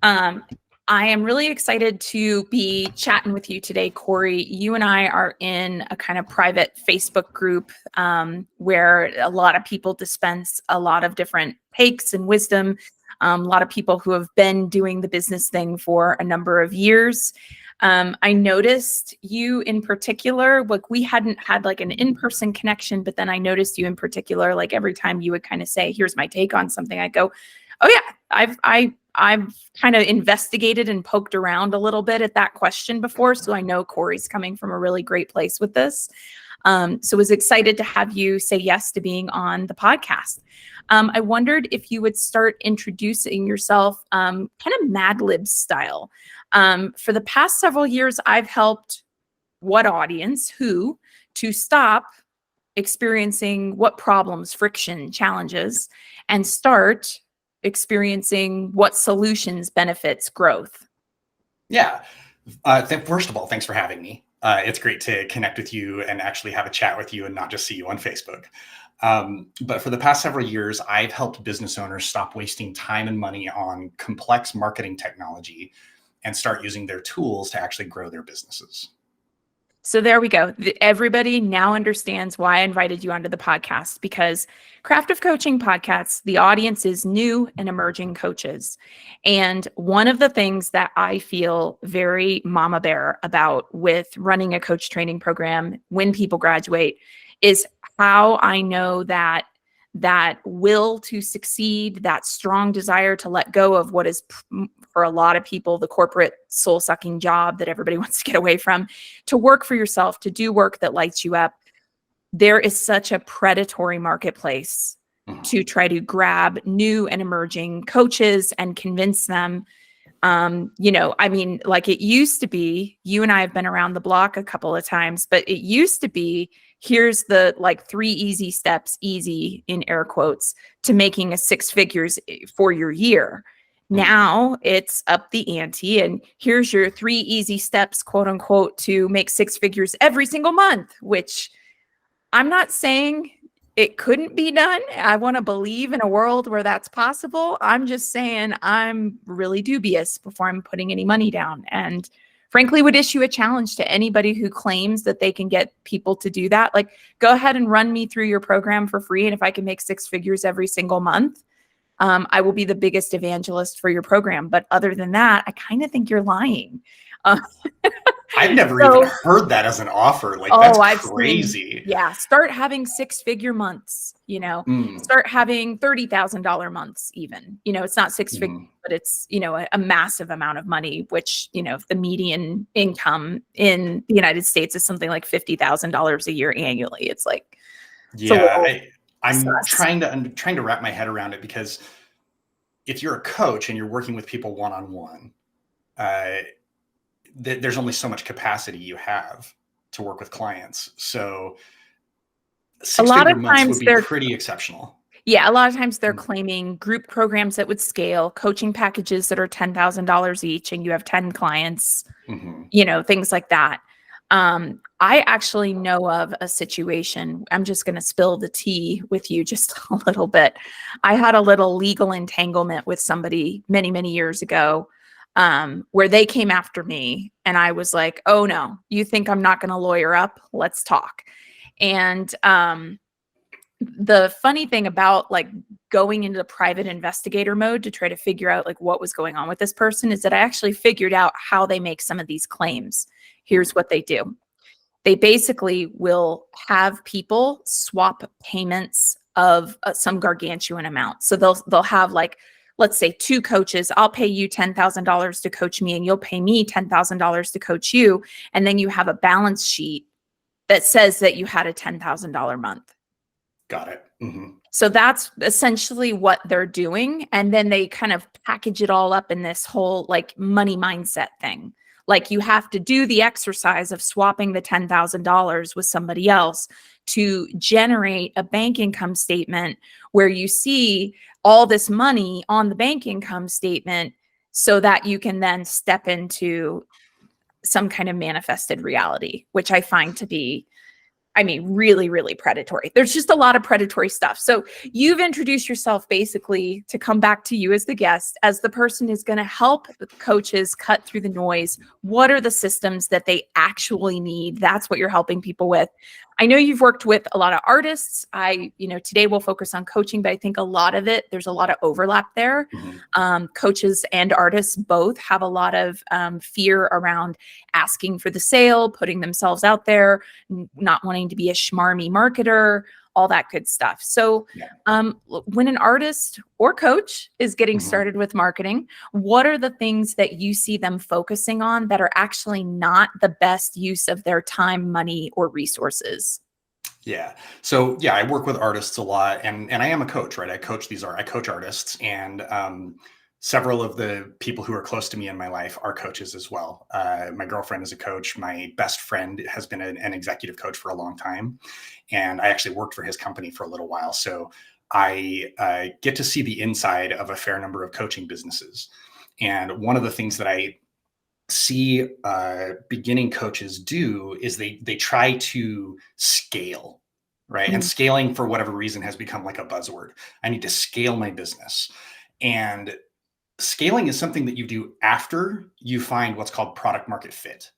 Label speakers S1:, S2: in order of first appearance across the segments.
S1: Um, I am really excited to be chatting with you today, Cory. You and I are in a kind of private Facebook group where a lot of people dispense a lot of different takes and wisdom. A lot of people who have been doing the business thing for a number of years. I noticed you in particular, like we hadn't had like an in-person connection, but then I noticed you in particular, like every time you would kind of say, here's my take on something, I go, oh yeah, I've kind of investigated and poked around a little bit at that question before. So I know Cory's coming from a really great place with this. So was excited to have you say yes to being on the podcast. I wondered if you would start introducing yourself kind of Mad Lib style. For the past several years, I've helped what audience, who, to stop experiencing what problems, friction, challenges, and start experiencing what solutions, benefits, growth.
S2: Yeah. First of all, thanks for having me. It's great to connect with you and actually have a chat with you and not just see you on Facebook. But for the past several years, I've helped business owners stop wasting time and money on complex marketing technology and start using their tools to actually grow their businesses.
S1: So there we go. Everybody now understands why I invited you onto the podcast, because Craft of Coaching podcasts, the audience is new and emerging coaches. And one of the things that I feel very mama bear about with running a coach training program when people graduate is how I know that will to succeed, that strong desire to let go of what is for a lot of people the corporate soul-sucking job that everybody wants to get away from, to work for yourself, to do work that lights you up. There is such a predatory marketplace to try to grab new and emerging coaches and convince them. Like it used to be, you and I have been around the block a couple of times, but it used to be, here's the like 3 easy steps, easy in air quotes, to making a 6 figures for your year. Now it's up the ante, and here's your 3 easy steps, quote unquote, to make 6 figures every single month, which I'm not saying it couldn't be done. I want to believe in a world where that's possible. I'm just saying I'm really dubious before I'm putting any money down, and frankly would issue a challenge to anybody who claims that they can get people to do that. Like, go ahead and run me through your program for free, and if I can make 6 figures every single month, I will be the biggest evangelist for your program. But other than that, I kind of think you're lying.
S2: I've never even heard that as an offer. Like, that's crazy.
S1: Start having 6-figure months, start having $30,000 months even. It's not 6 figures, but it's, a massive amount of money, which, the median income in the United States is something like $50,000 a year annually. It's like,
S2: I'm trying to wrap my head around it, because if you're a coach and you're working with people one-on-one, there's only so much capacity you have to work with clients. So 6-figure months would be pretty exceptional.
S1: Yeah, a lot of times they're claiming group programs that would scale, coaching packages that are $10,000 each, and you have 10 clients, things like that. I actually know of a situation. I'm just going to spill the tea with you just a little bit. I had a little legal entanglement with somebody many, many years ago, where they came after me, and I was like, oh no, you think I'm not going to lawyer up? Let's talk. And the funny thing about like going into the private investigator mode to try to figure out like what was going on with this person is that I actually figured out how they make some of these claims. Here's what they do. They basically will have people swap payments of some gargantuan amount. So they'll have, like, let's say 2 coaches. I'll pay you $10,000 to coach me, and you'll pay me $10,000 to coach you. And then you have a balance sheet that says that you had a $10,000 month.
S2: Got it.
S1: So that's essentially what they're doing. And then they kind of package it all up in this whole like money mindset thing. Like, you have to do the exercise of swapping the $10,000 with somebody else to generate a bank income statement where you see all this money on the bank income statement, so that you can then step into some kind of manifested reality, which I find to be I mean, really, really predatory. There's just a lot of predatory stuff. So you've introduced yourself basically to come back to you as the guest, as the person who's going to help the coaches cut through the noise. What are the systems that they actually need? That's what you're helping people with. I know you've worked with a lot of artists. Today we'll focus on coaching, but I think a lot of it, there's a lot of overlap there. Coaches and artists both have a lot of fear around asking for the sale, putting themselves out there, not wanting to be a schmarmy marketer, all that good stuff. So when an artist or coach is getting started with marketing, what are the things that you see them focusing on that are actually not the best use of their time, money, or resources?
S2: Yeah. So yeah, I work with artists a lot, and I am a coach, right? I coach artists, and several of the people who are close to me in my life are coaches as well. My girlfriend is a coach. My best friend has been an executive coach for a long time, and I actually worked for his company for a little while. So I get to see the inside of a fair number of coaching businesses. And one of the things that I see beginning coaches do is they try to scale, right? And scaling, for whatever reason, has become like a buzzword. I need to scale my business. And scaling is something that you do after you find what's called product market fit.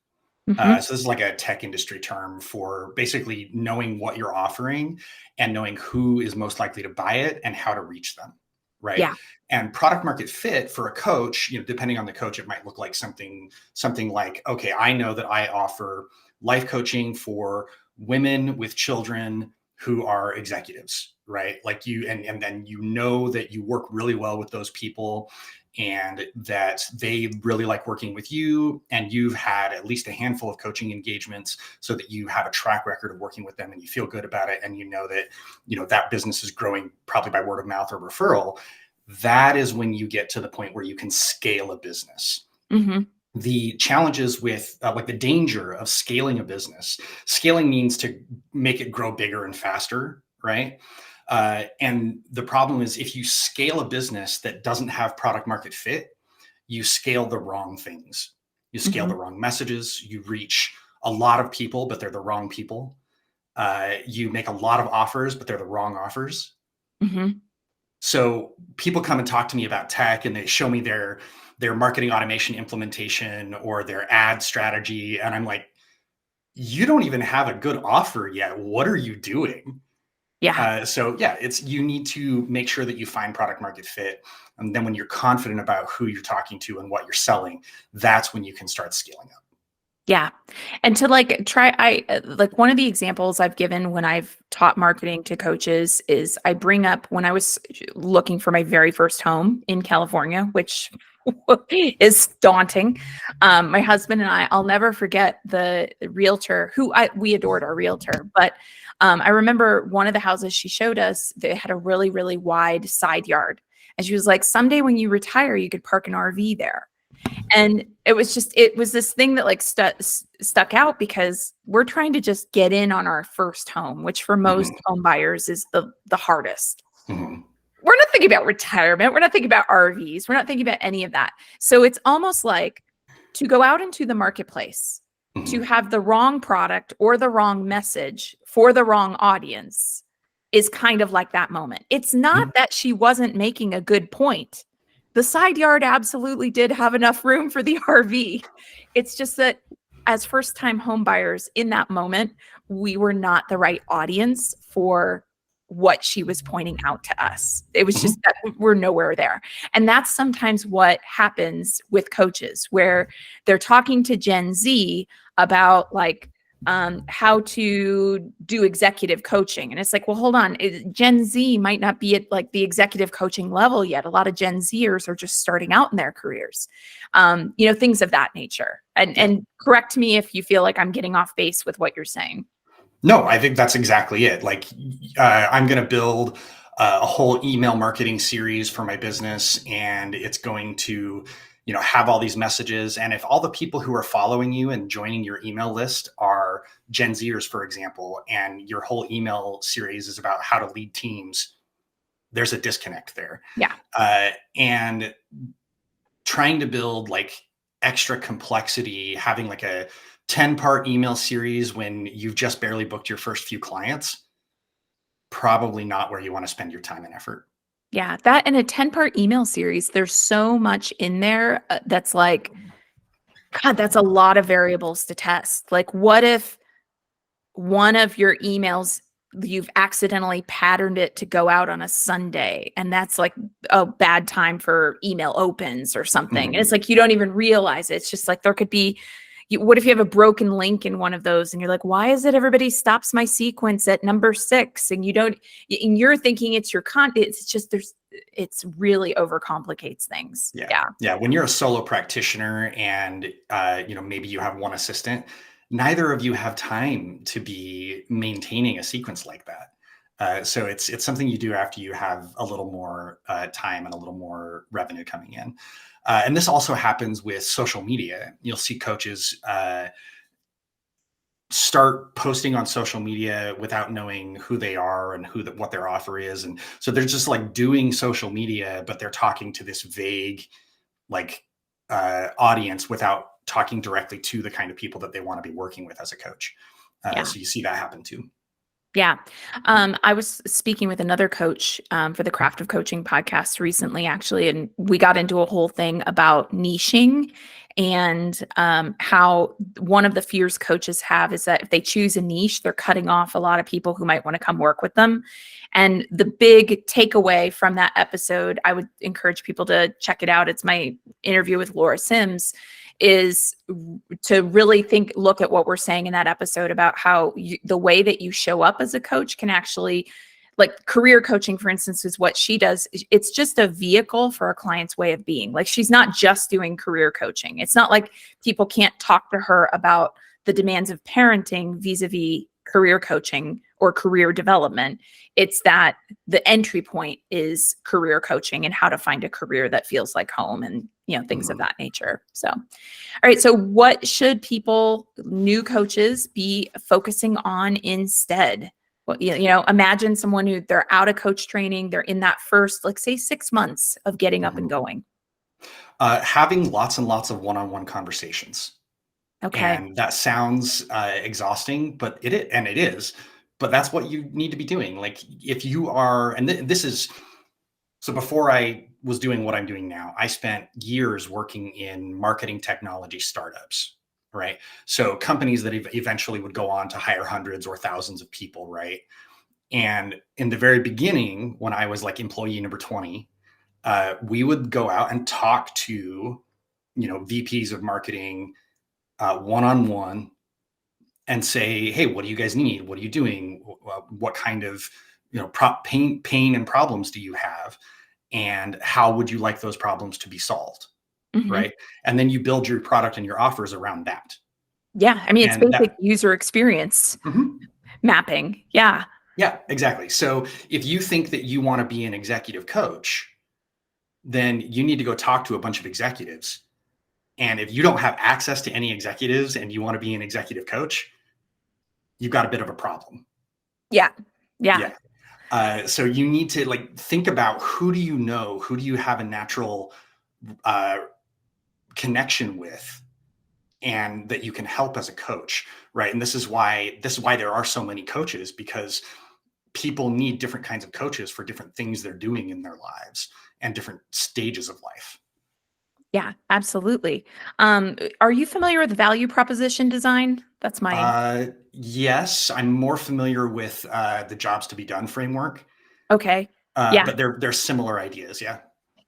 S2: So this is like a tech industry term for basically knowing what you're offering and knowing who is most likely to buy it and how to reach them, right?
S1: Yeah.
S2: And product market fit for a coach, depending on the coach, it might look like something like, okay, I know that I offer life coaching for women with children who are executives, right? Like and then that you work really well with those people, and that they really like working with you, and you've had at least a handful of coaching engagements, so that you have a track record of working with them and you feel good about it, and that business is growing probably by word of mouth or referral. That is when you get to the point where you can scale a business. The challenges with like the danger of scaling a business, scaling means to make it grow bigger and faster, right? And the problem is, if you scale a business that doesn't have product market fit, you scale the wrong things. You scale the wrong messages. You reach a lot of people, but they're the wrong people. You make a lot of offers, but they're the wrong offers. So people come and talk to me about tech, and they show me their marketing automation implementation or their ad strategy. And I'm like, you don't even have a good offer yet. What are you doing?
S1: Yeah.
S2: You need to make sure that you find product market fit. And then when you're confident about who you're talking to and what you're selling, that's when you can start scaling up.
S1: Yeah. And to one of the examples I've given when I've taught marketing to coaches is I bring up when I was looking for my very first home in California, which is daunting. My husband and I'll never forget the realtor we adored our realtor, but I remember one of the houses she showed us, they had a really, really wide side yard. And she was like, someday when you retire, you could park an RV there. And it was this thing that like stuck out, because we're trying to just get in on our first home, which for most home buyers is the hardest. We're not thinking about retirement. We're not thinking about RVs. We're not thinking about any of that. So it's almost like to go out into the marketplace, to have the wrong product or the wrong message for the wrong audience is kind of like that moment. It's not that she wasn't making a good point. The side yard absolutely did have enough room for the RV. It's just that as first-time home buyers in that moment, we were not the right audience for what she was pointing out to us. It was just that we're nowhere there. And that's sometimes what happens with coaches, where they're talking to Gen Z about like how to do executive coaching. And it's like, well, hold on. Gen Z might not be at like the executive coaching level yet. A lot of Gen Zers are just starting out in their careers, things of that nature. And correct me if you feel like I'm getting off base with what you're saying.
S2: No, I think that's exactly it. Like, I'm going to build a whole email marketing series for my business, and it's going to, have all these messages. And if all the people who are following you and joining your email list are Gen Zers, for example, and your whole email series is about how to lead teams, there's a disconnect there.
S1: Yeah.
S2: And trying to build like extra complexity, having like a 10-part email series when you've just barely booked your first few clients, probably not where you want to spend your time and effort.
S1: Yeah, that and a 10-part email series, there's so much in there that's like, God, that's a lot of variables to test. Like, what if one of your emails you've accidentally patterned it to go out on a Sunday and that's like a bad time for email opens or something. And it's like you don't even realize it. It's just like there could be what if you have a broken link in one of those and you're like, why is it everybody stops my sequence at number 6 and you're thinking it's your content. It's just it's really overcomplicates things.
S2: Yeah. Yeah. When you're a solo practitioner and maybe you have one assistant, neither of you have time to be maintaining a sequence like that. So it's something you do after you have a little more time and a little more revenue coming in. And this also happens with social media. You'll see coaches start posting on social media without knowing who they are and what their offer is. And so they're just like doing social media, but they're talking to this vague like audience without talking directly to the kind of people that they want to be working with as a coach. So you see that happen too.
S1: Yeah. I was speaking with another coach for the Craft of Coaching podcast recently, actually, and we got into a whole thing about niching and how one of the fears coaches have is that if they choose a niche, they're cutting off a lot of people who might want to come work with them. And the big takeaway from that episode, I would encourage people to check it out. It's my interview with Laura Sims, is to really look at what we're saying in that episode about how the way that you show up as a coach can actually, like career coaching, for instance, is what she does. It's just a vehicle for a client's way of being. Like she's not just doing career coaching. It's not like people can't talk to her about the demands of parenting vis-a-vis career coaching or career development. It's that the entry point is career coaching and how to find a career that feels like home and, things of that nature. So, all right. So what should new coaches be focusing on instead? Well, imagine someone who they're out of coach training. They're in that first, like say 6 months of getting up and going.
S2: Having lots and lots of one-on-one conversations.
S1: Okay.
S2: And that sounds exhausting, but it is, but that's what you need to be doing. Like if you are, and this is, so before I was doing what I'm doing now, I spent years working in marketing technology startups, right? So companies that eventually would go on to hire hundreds or thousands of people, right? And in the very beginning, when I was like employee number 20, we would go out and talk to, VPs of marketing, one-on-one, and say, hey, what do you guys need? What are you doing? What kind of pain and problems do you have? And how would you like those problems to be solved?
S1: Mm-hmm.
S2: Right. And then you build your product and your offers around that.
S1: Yeah. I mean, it's basic user experience mapping. Yeah.
S2: Yeah, exactly. So if you think that you want to be an executive coach, then you need to go talk to a bunch of executives. And if you don't have access to any executives and you want to be an executive coach, you've got a bit of a problem.
S1: Yeah. Yeah.
S2: So you need to think about who do you know, who do you have a natural connection with, and that you can help as a coach, right? And this is why there are so many coaches, because people need different kinds of coaches for different things they're doing in their lives and different stages of life.
S1: Yeah, absolutely. Are you familiar with value proposition design? That's my.
S2: Yes, I'm more familiar with the jobs to be done framework.
S1: Okay. Yeah.
S2: But they're similar ideas. Yeah.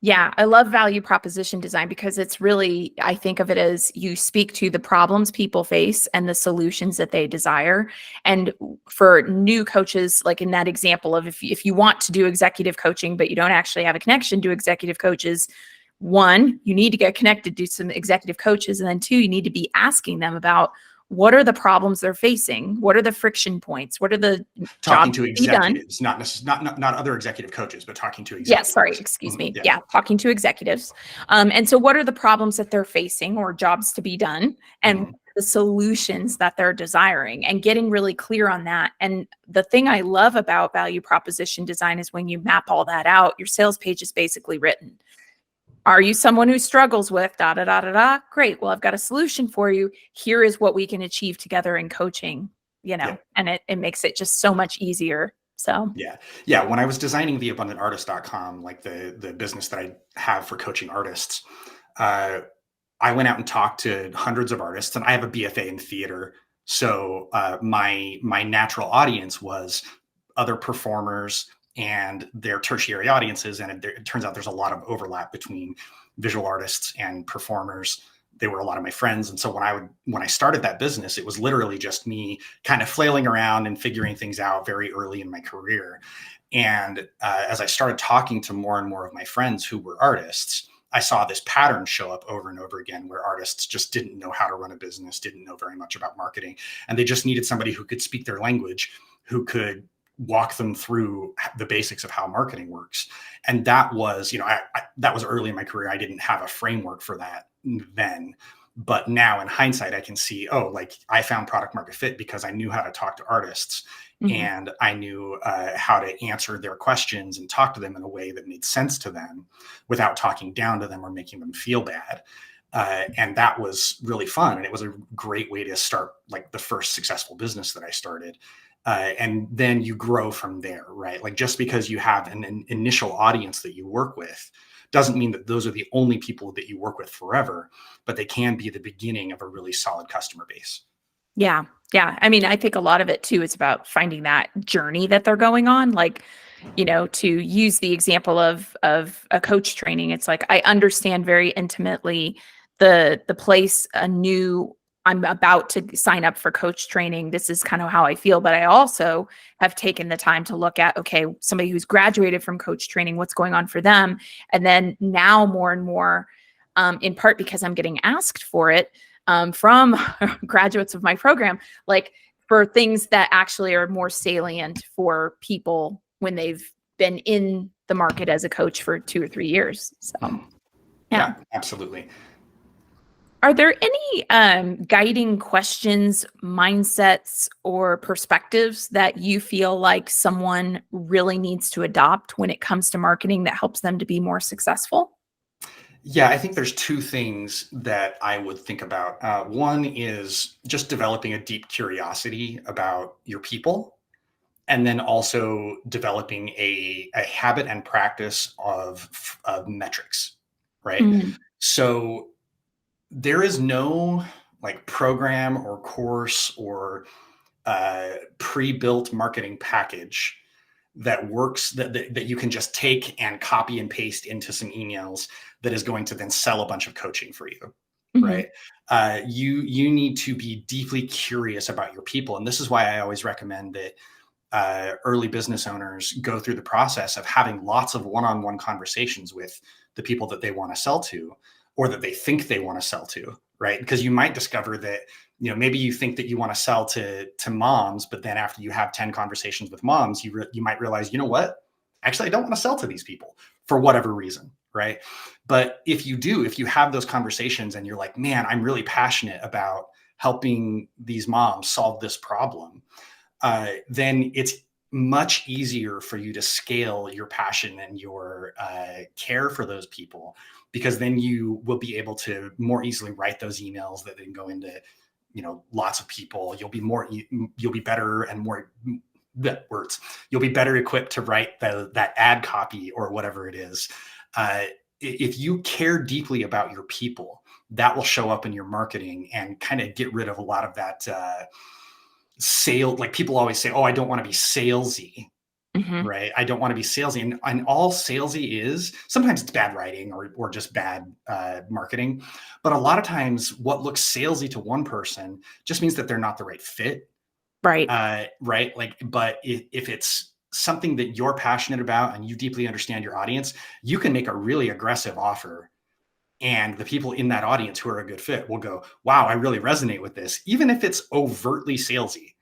S1: Yeah, I love value proposition design because it's really, I think of it as you speak to the problems people face and the solutions that they desire. And for new coaches, like in that example of if you want to do executive coaching, but you don't actually have a connection to executive coaches, one, you need to get connected to some executive coaches. And then two, you need to be asking them about what are the problems they're facing? What are the friction points? What are the
S2: talking
S1: jobs
S2: to executives, not other executive coaches, but talking to executives.
S1: Yes, sorry, excuse me. Yeah, talking to executives. And so what are the problems that they're facing or jobs to be done and the solutions that they're desiring and getting really clear on that. And the thing I love about value proposition design is when you map all that out, your sales page is basically written. Are you someone who struggles with da da da da da? Great. Well, I've got a solution for you. Here is what we can achieve together in coaching,
S2: Yeah.
S1: and it makes it just so much easier. So
S2: Yeah. Yeah. When I was designing theabundantartist.com, like the business that I have for coaching artists, uh, I went out and talked to hundreds of artists, and I have a BFA in theater. So my natural audience was other performers and their tertiary audiences, and it turns out there's a lot of overlap between visual artists and performers. They were a lot of my friends, and so when I started that business, it was literally just me kind of flailing around and figuring things out very early in my career. And as I started talking to more and more of my friends who were artists, I saw this pattern show up over and over again where artists just didn't know how to run a business, didn't know very much about marketing, and they just needed somebody who could speak their language, who could walk them through the basics of how marketing works. And that was, that was early in my career. I didn't have a framework for that then. But now in hindsight, I can see, oh, like I found product market fit because I knew how to talk to artists,
S1: mhm.
S2: and I knew how to answer their questions and talk to them in a way that made sense to them without talking down to them or making them feel bad. And that was really fun. And it was a great way to start like the first successful business that I started. And then you grow from there, right? Like just because you have an initial audience that you work with doesn't mean that those are the only people that you work with forever, but they can be the beginning of a really solid customer base.
S1: Yeah. Yeah. I mean, I think a lot of it too is about finding that journey that they're going on. Like, to use the example of a coach training, it's like I understand very intimately the place a new I'm about to sign up for coach training. This is kind of how I feel, but I also have taken the time to look at, okay, somebody who's graduated from coach training, what's going on for them? And then now more and more, in part because I'm getting asked for it, from graduates of my program, like for things that actually are more salient for people when they've been in the market as a coach for 2 or 3 years. So,
S2: Mhm.
S1: yeah.
S2: Yeah, absolutely.
S1: Are there any guiding questions, mindsets, or perspectives that you feel like someone really needs to adopt when it comes to marketing that helps them to be more successful?
S2: Yeah, I think there's two things that I would think about. One is just developing a deep curiosity about your people, and then also developing a habit and practice of metrics, right?
S1: Mm,
S2: So there is no like program or course or pre-built marketing package that works that you can just take and copy and paste into some emails that is going to then sell a bunch of coaching for you,
S1: mhm,
S2: right? You need to be deeply curious about your people, and this is why I always recommend that early business owners go through the process of having lots of one-on-one conversations with the people that they want to sell to or that they think they want to sell to, right? Because you might discover that maybe you think that you want to sell to moms, but then after you have 10 conversations with moms, you might realize, you know what, actually I don't want to sell to these people for whatever reason, right? But if you have those conversations and you're like, man, I'm really passionate about helping these moms solve this problem, then it's much easier for you to scale your passion and your care for those people, because then you will be able to more easily write those emails that then go into lots of people. You'll be better and more words. You'll be better equipped to write that ad copy or whatever it is. If you care deeply about your people, that will show up in your marketing and kind of get rid of a lot of that sale. Like people always say, oh, I don't want to be salesy,
S1: mhm.
S2: right? I don't want to be salesy. And all salesy is, sometimes it's bad writing or just bad marketing. But a lot of times what looks salesy to one person just means that they're not the right fit.
S1: Right.
S2: Right. Like, but if it's something that you're passionate about and you deeply understand your audience, you can make a really aggressive offer. And the people in that audience who are a good fit will go, wow, I really resonate with this, even if it's overtly salesy,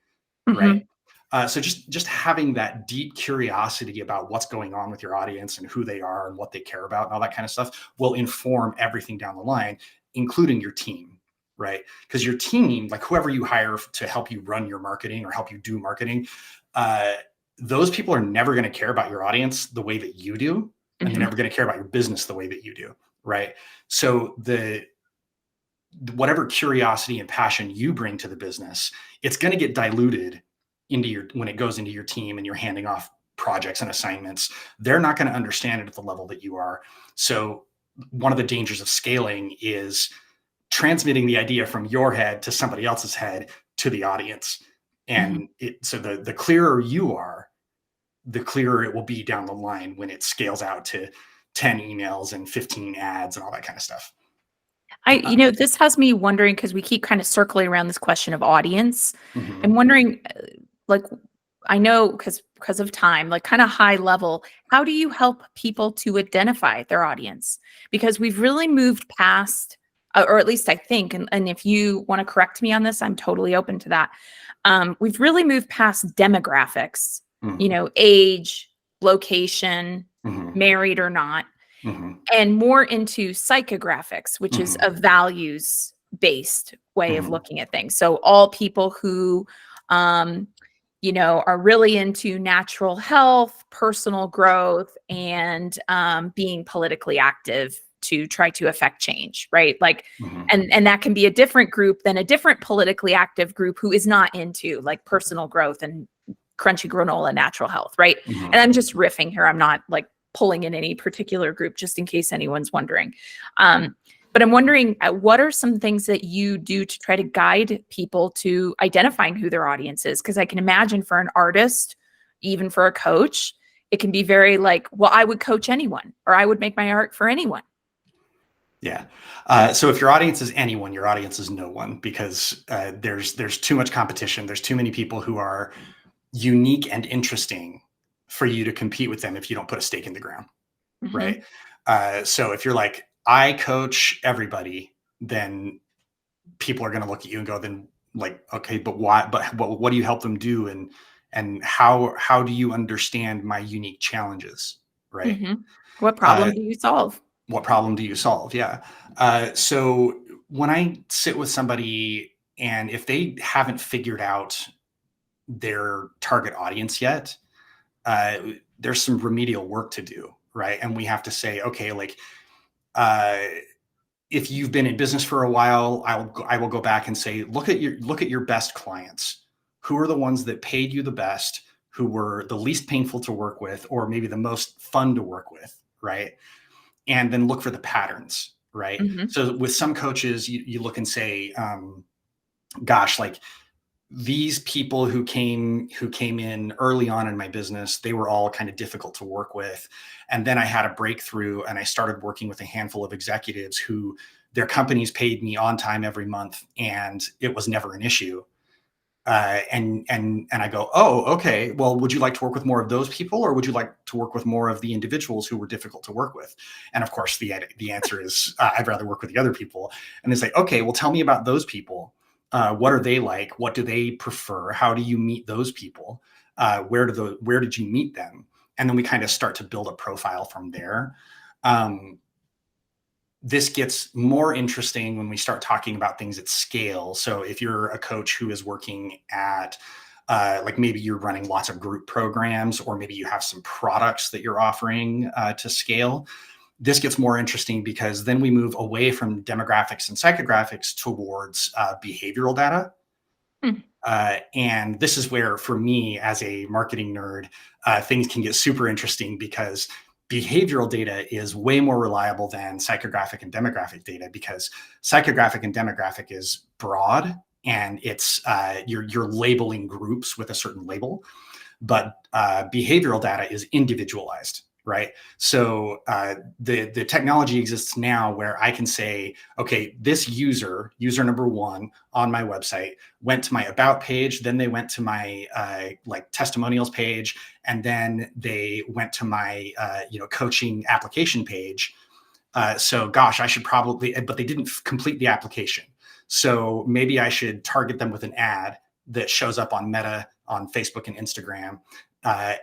S2: right?
S1: Mhm,
S2: So just having that deep curiosity about what's going on with your audience and who they are and what they care about and all that kind of stuff will inform everything down the line, including your team, right? Because your team, like whoever you hire to help you run your marketing or help you do marketing, uh, those people are never going to care about your audience the way that you do, and they're
S1: mhm.
S2: never going to care about your business the way that you do. right? So whatever curiosity and passion you bring to the business, it's going to get diluted when it goes into your team and you're handing off projects and assignments. They're not going to understand it at the level that you are. So one of the dangers of scaling is transmitting the idea from your head to somebody else's head to the audience. And so the clearer you are, the clearer it will be down the line when it scales out to 10 emails and 15 ads and all that kind of stuff.
S1: This has me wondering, because we keep kind of circling around this question of audience.
S2: Mm-hmm.
S1: I'm wondering, like, I know because of time, like kind of high level, how do you help people to identify their audience? Because we've really moved past, or at least I think, and if you want to correct me on this, I'm totally open to that. We've really moved past demographics, age, location, married or not, and more into psychographics, which is a values based way of looking at things. So all people who, are really into natural health, personal growth, and being politically active to try to affect change, right? Like, and that can be a different group than a different politically active group who is not into like personal growth and crunchy granola, natural health, right? And I'm just riffing here. I'm not like pulling in any particular group, just in case anyone's wondering. But I'm wondering, what are some things that you do to try to guide people to identifying who their audience is? Because I can imagine for an artist, even for a coach, it can be very like, well, I would coach anyone, or I would make my art for anyone.
S2: Yeah. So if your audience is anyone, your audience is no one, because there's too much competition. There's too many people who are unique and interesting for you to compete with them if you don't put a stake in the ground, right? So if you're like, I coach everybody, then people are going to look at you and go, then like, okay, but why? But what do you help them do? And how do you understand my unique challenges, right?
S1: What problem do you solve?
S2: What problem do you solve? Yeah. So when I sit with somebody and if they haven't figured out their target audience yet, there's some remedial work to do, right? And we have to say, okay, like, if you've been in business for a while, I will go back and say, look at your best clients. Who are the ones that paid you the best, who were the least painful to work with, or maybe the most fun to work with, right? And then look for the patterns, right? So with some coaches, you look and say, gosh, like these people who came in early on in my business, they were all kind of difficult to work with. And then I had a breakthrough and I started working with a handful of executives who their companies paid me on time every month and it was never an issue. And I go, oh, okay. Well, would you like to work with more of those people, or would you like to work with more of the individuals who were difficult to work with? And of course, the answer is I'd rather work with the other people. And they say, okay, well, tell me about those people. What are they like? What do they prefer? How do you meet those people? Where did you meet them? And then we kind of start to build a profile from there. This gets more interesting when we start talking about things at scale. So if you're a coach who is working at like maybe you're running lots of group programs, or maybe you have some products that you're offering to scale, this gets more interesting because then we move away from demographics and psychographics towards behavioral data. And this is where, for me as a marketing nerd, things can get super interesting because behavioral data is way more reliable than psychographic and demographic data, because psychographic and demographic is broad and it's you're labeling groups with a certain label, but behavioral data is individualized, right? So the technology exists now where I can say, okay, this user number one on my website went to my about page, then they went to my like testimonials page, and then they went to my coaching application page. So gosh, I should probably, but they didn't complete the application. So maybe I should target them with an ad that shows up on Meta, on Facebook and Instagram. That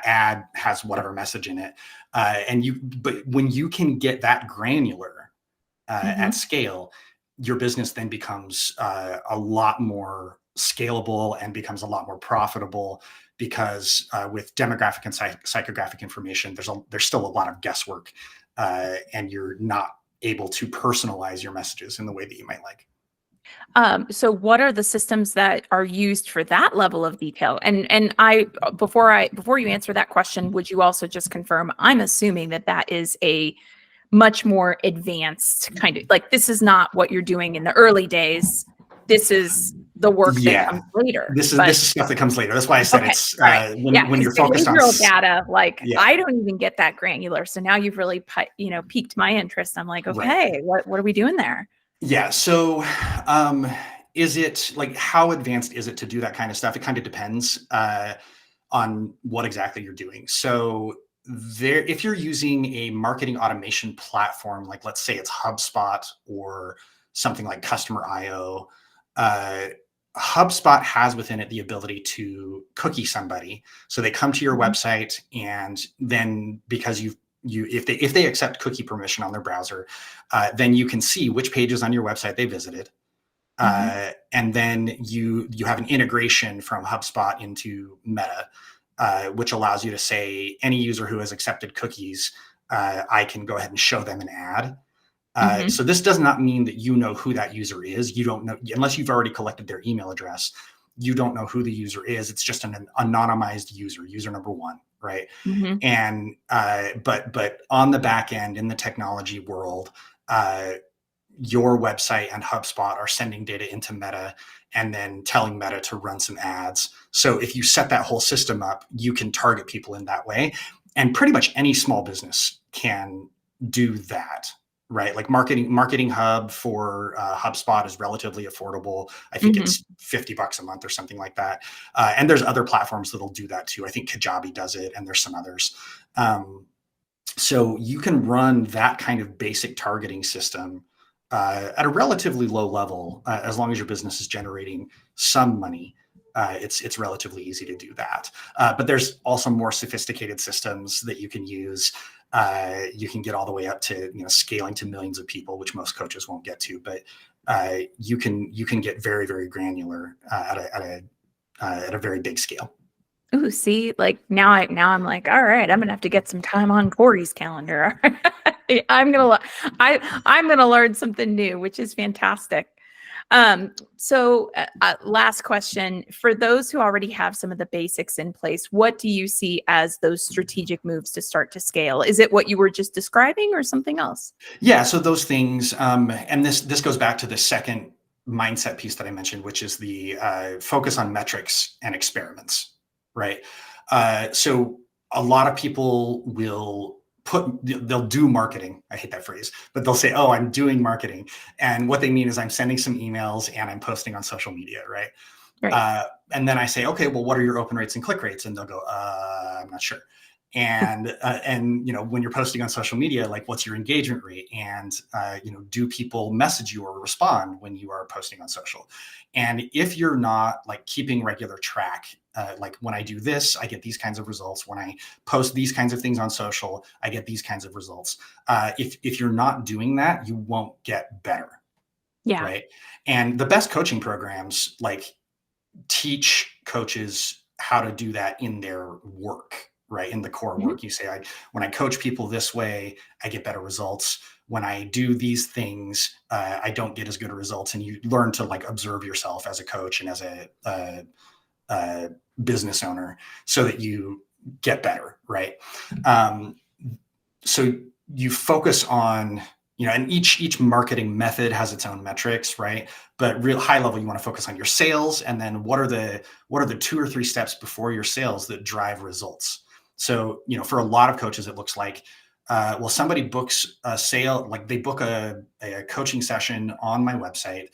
S2: ad has whatever message in it. But when you can get that granular at scale, your business then becomes a lot more scalable and becomes a lot more profitable, because with demographic and psychographic information, there's still a lot of guesswork and you're not able to personalize your messages in the way that you might like.
S1: So what are the systems that are used for that level of detail? And before you answer that question, would you also just confirm, I'm assuming that that is a much more advanced kind of, like, this is not what you're doing in the early days. This is the work that
S2: Yeah,
S1: comes later.
S2: this
S1: But
S2: is stuff that comes later. That's why I said
S1: okay,
S2: it's
S1: all right. Yeah,
S2: when
S1: because
S2: you're focused on
S1: behavioral data, like,
S2: yeah,
S1: I don't even get that granular. So now you've really piqued my interest. I'm like,
S2: right.
S1: okay, what are we doing there?
S2: Yeah. So, is it like how advanced is it to do that kind of stuff? It kind of depends on what exactly you're doing. So, if you're using a marketing automation platform, like let's say it's HubSpot or something like Customer IO, uh, HubSpot has within it the ability to cookie somebody. So they come to your
S1: Mhm,
S2: website, and then because if they accept cookie permission on their browser, then you can see which pages on your website they visited,
S1: mhm,
S2: and then you have an integration from HubSpot into Meta, which allows you to say any user who has accepted cookies, I can go ahead and show them an ad.
S1: mhm,
S2: So this does not mean that you know who that user is. You don't know unless you've already collected their email address. You don't know who the user is. It's just an anonymized user number one, right?
S1: mhm.
S2: And but on the back end in the technology world, uh, your website and HubSpot are sending data into Meta and then telling Meta to run some ads. So if you set that whole system up, you can target people in that way. And pretty much any small business can do that, right? Like marketing hub for HubSpot is relatively affordable. I think
S1: Mhm.
S2: it's $50 a month or something like that. And there's other platforms that'll do that too. I think Kajabi does it, and there's some others. Um, so you can run that kind of basic targeting system at a relatively low level, as long as your business is generating some money. It's relatively easy to do that. But there's also more sophisticated systems that you can use. You can get all the way up to scaling to millions of people, which most coaches won't get to. But you can get very very granular at a very big scale.
S1: Ooh, see, like, now I'm like, all right, I'm gonna have to get some time on Corey's calendar. I'm gonna I'm gonna learn something new, which is fantastic. Last question. For those who already have some of the basics in place, what do you see as those strategic moves to start to scale? Is it what you were just describing or something else?
S2: Yeah, so those things, and this goes back to the second mindset piece that I mentioned, which is the focus on metrics and experiments, right? So a lot of people they'll do marketing. I hate that phrase, but they'll say, "Oh, I'm doing marketing," and what they mean is I'm sending some emails and I'm posting on social media, right?
S1: Right.
S2: Uh, and then I say, okay, well, what are your open rates and click rates? And they'll go, I'm not sure. And when you're posting on social media, like, what's your engagement rate? And do people message you or respond when you are posting on social? And if you're not like keeping regular track, like when I do this, I get these kinds of results. When I post these kinds of things on social, I get these kinds of results. If you're not doing that, you won't get better,
S1: Yeah.
S2: right? And the best coaching programs like teach coaches how to do that in their work, right? In the core
S1: Mhm.
S2: work. You say, when I coach people this way, I get better results. When I do these things, I don't get as good results. And you learn to like observe yourself as a coach and as a business owner so that you get better, right? Um, so you focus on and each marketing method has its own metrics, right? But real high level, you want to focus on your sales, and then what are the 2 or 3 steps before your sales that drive results. So for a lot of coaches it looks like, well, somebody books a sale, like they book a coaching session on my website,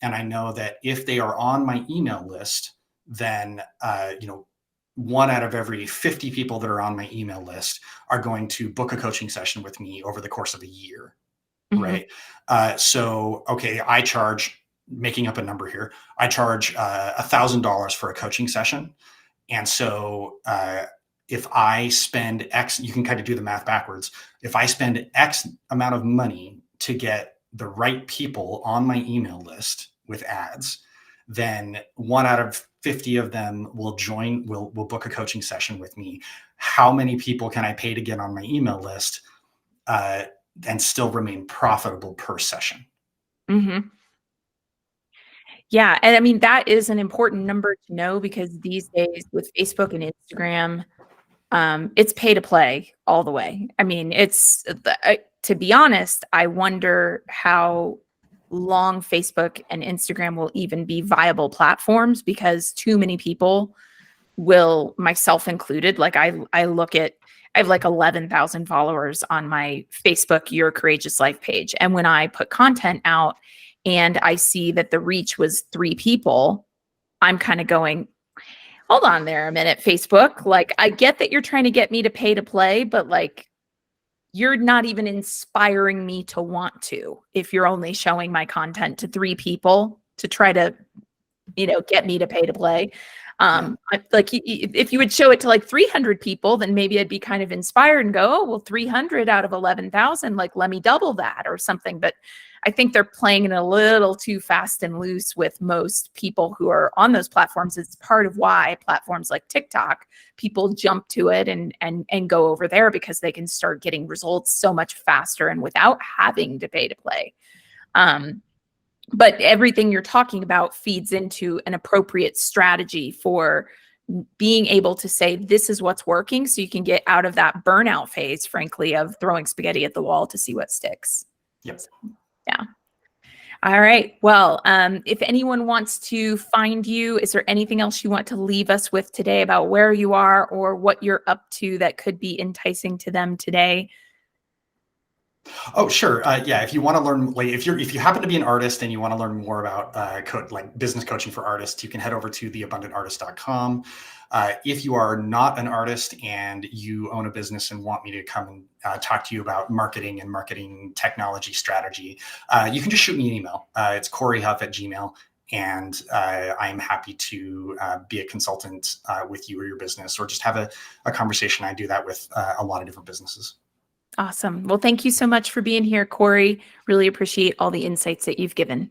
S2: and I know that if they are on my email list, then 1 out of every 50 people that are on my email list are going to book a coaching session with me over the course of a year,
S1: Mhm.
S2: right? So, okay, I charge, making up a number here, I charge $1,000 for a coaching session. And so, if I spend X, you can kind of do the math backwards. If I spend X amount of money to get the right people on my email list with ads, then 1 out of 50 of them will book a coaching session with me. How many people can I pay to get on my email list? and still remain profitable per session.
S1: Mm-hmm. Yeah. And I mean, that is an important number to know because these days with Facebook and Instagram, it's pay to play all the way. I mean, to be honest, I wonder how long Facebook and Instagram will even be viable platforms because too many people will, myself included, like I look at, I have like 11,000 followers on my Facebook Your Courageous Life page. And when I put content out and I see that the reach was 3 people, I'm kind of going, hold on there a minute, Facebook. Like, I get that you're trying to get me to pay to play, but like, you're not even inspiring me to want to if you're only showing my content to 3 people to try to, get me to pay to play. Like if you would show it to like 300 people, then maybe I'd be kind of inspired and go, oh, well, 300 out of 11,000, like, let me double that or something. But I think they're playing it a little too fast and loose with most people who are on those platforms. It's part of why platforms like TikTok, people jump to it and go over there because they can start getting results so much faster and without having to pay to play. But everything you're talking about feeds into an appropriate strategy for being able to say, this is what's working. So you can get out of that burnout phase, frankly, of throwing spaghetti at the wall to see what sticks.
S2: Yep.
S1: So, yeah. All right. Well, if anyone wants to find you, is there anything else you want to leave us with today about where you are or what you're up to that could be enticing to them today?
S2: Oh, sure. Yeah, if you want to learn, like, if you happen to be an artist and you want to learn more about like business coaching for artists, you can head over to theabundantartist.com. If you are not an artist and you own a business and want me to come and talk to you about marketing and marketing technology strategy, you can just shoot me an email. It's coryhuff@gmail.com. And I'm happy to be a consultant with you or your business, or just have a conversation. I do that with a lot of different businesses.
S1: Awesome. Well, thank you so much for being here, Cory. Really appreciate all the insights that you've given.